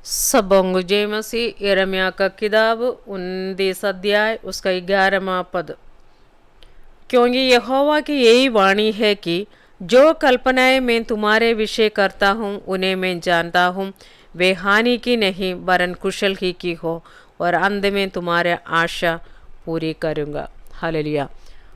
सबोंग जय मसीह यिर्मयाह का किताब 19 अध्याय उसका 11वां पद। क्योंकि यहोवा की यही वाणी है कि जो कल्पनाएं मैं तुम्हारे विषय करता हूँ उन्हें मैं जानता हूँ, वे हानि की नहीं वरन कुशल ही की हो, और अंत में तुम्हारे आशा पूरी करूँगा। हालेलुया।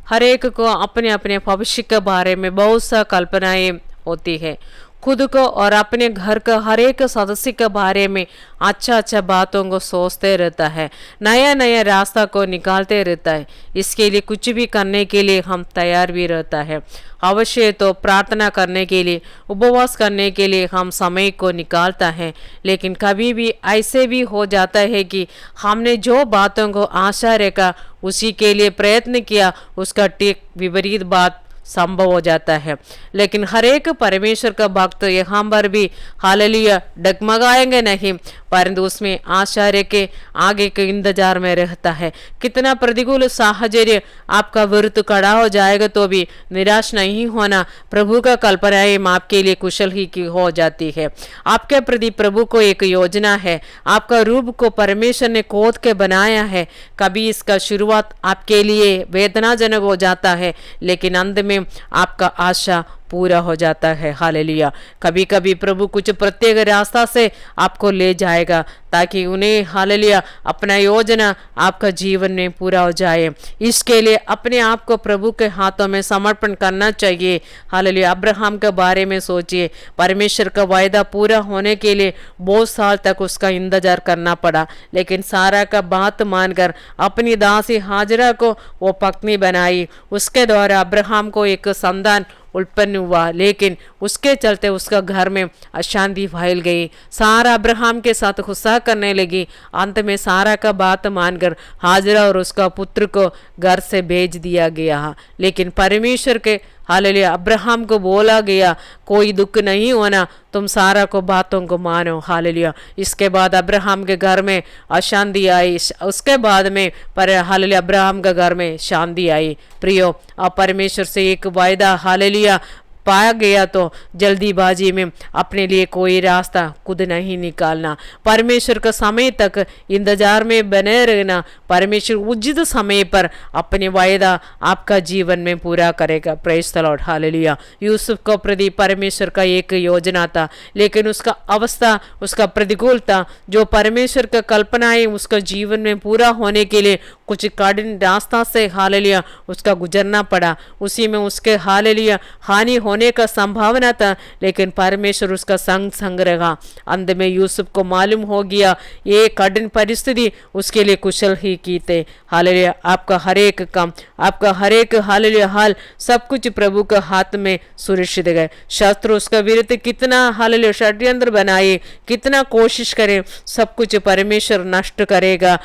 हर एक को अपने अपने भविष्य के बारे में बहुत सा कल्पनाएं होती है। खुद को और अपने घर का हर एक सदस्य के बारे में अच्छा अच्छा बातों को सोचते रहता है, नया नया रास्ता को निकालते रहता है। इसके लिए कुछ भी करने के लिए हम तैयार भी रहता है। अवश्य तो प्रार्थना करने के लिए, उपवास करने के लिए हम समय को निकालता है, लेकिन कभी भी ऐसे भी हो जाता है कि हमने जो बातों को आशा रखा, उसी के लिए प्रयत्न किया, उसका ठीक विपरीत बात संभव हो जाता है। लेकिन हर एक परमेश्वर का भक्त यहाँ पर भी हालेलुया डगमगाएंगे नहीं, परंतु उसमें आशा के आगे के इंतजार में रहता है। कितना प्रतिकूल साहचर्य आपका विरुद्ध खड़ा हो जाएगा तो भी निराश नहीं होना। प्रभु का कल्पनाएं आपके लिए कुशल ही की हो जाती है। आपके प्रति प्रभु को एक योजना है। आपका रूप को परमेश्वर ने खोद के बनाया है। कभी इसका शुरुआत आपके लिए वेदनाजनक हो जाता है, लेकिन अंत में आपका आशा पूरा हो जाता है। हालेलुया। कभी कभी प्रभु कुछ प्रत्येक रास्ता से आपको ले जाएगा ताकि उन्हें हालेलुया अपना योजना आपका जीवन में पूरा हो जाए। इसके लिए अपने आप को प्रभु के हाथों में समर्पण करना चाहिए। हालेलुया। अब्राहम के बारे में सोचिए, परमेश्वर का वायदा पूरा होने के लिए बहुत साल तक उसका इंतजार करना पड़ा, लेकिन सारा का बात मानकर अपनी दासी हाजरा को वो पत्नी बनाई। उसके द्वारा अब्राहम को एक संतान उत्पन्न हुआ, लेकिन उसके चलते उसका घर में अशांति फैल गई। सारा अब्राहम के साथ गुस्सा करने लगी। अंत में सारा का बात मानकर हाजरा और उसका पुत्र को घर से भेज दिया गया। लेकिन परमेश्वर के हालेलुया अब्राहम को बोला गया, कोई दुख नहीं होना, तुम सारा को बातों को मानो। हालेलुया। इसके बाद अब्राहम के घर में अशांति आई, उसके बाद में पर हालेलुया अब्राहम के घर में शांति आई। प्रियो, अब परमेश्वर से एक वायदा हालेलुया पाया गया तो जल्दीबाजी में अपने लिए कोई रास्ता खुद नहीं निकालना। परमेश्वर का समय तक इंतजार में बने रहना। परमेश्वर उचित समय पर अपने वायदा आपका जीवन में पूरा करेगा। Praise the Lord. Hallelujah. Yusuf को प्रति परमेश्वर का एक योजना था, लेकिन उसका अवस्था, उसका प्रतिकूलता, जो परमेश्वर का कल्पनाएं उसका जीवन में पूरा होने के लिए कुछ कठिन रास्ता से हालेलुया उसका गुजरना पड़ा। उसी में उसके हालेलुया हानि होने का संभावना था, लेकिन परमेश्वर उसका संग रहा। अंत में यूसुफ को मालूम हो गया ये कठिन परिस्थिति उसके लिए कुशल ही की थे। हालेलुया। आपका हर एक काम, आपका हर एक हालेलुया हाल, सब कुछ प्रभु के हाथ में सुरक्षित है। शत्रु उसका विरुद्ध कितना हालेलुया षड्यंत्र बनाए, कितना कोशिश करे, सब कुछ परमेश्वर नष्ट करेगा।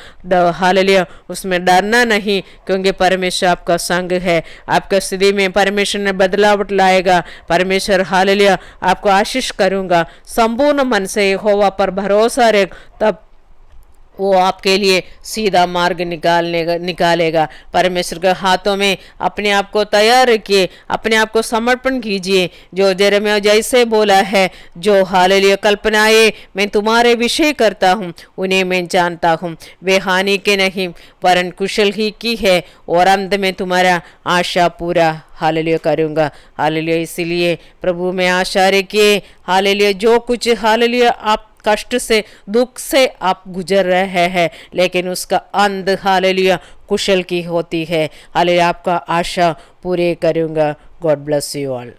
हालेलुया। उसमें डरना नहीं, क्योंकि परमेश्वर आपका संग है। आपका स्थिति में परमेश्वर ने बदलावट लाएगा। परमेश्वर हालेलुया आपको आशीष करूंगा। संपूर्ण मन से यहोवा पर भरोसा रख, तब वो आपके लिए सीधा मार्ग निकालेगा। परमेश्वर के हाथों में अपने आप को तैयार रखिए, अपने आप को समर्पण कीजिए। जो यिर्मयाह जैसे बोला है, जो हालेलुया कल्पनाएं मैं तुम्हारे विषय करता हूँ उन्हें मैं जानता हूँ, वे हानि के नहीं वरन कुशल ही की है, और अंत में तुम्हारा आशा पूरा हालेलुया करूँगा। हालेलुया। इसलिए प्रभु में आशा रखिए। हालेलुया। जो कुछ हालेलुया आप कष्ट से, दुख से आप गुजर रहे हैं, लेकिन उसका अंत हालेलुया कुशल की होती है। हालेलुया। आपका आशा पूरे करूँगा। God bless you all.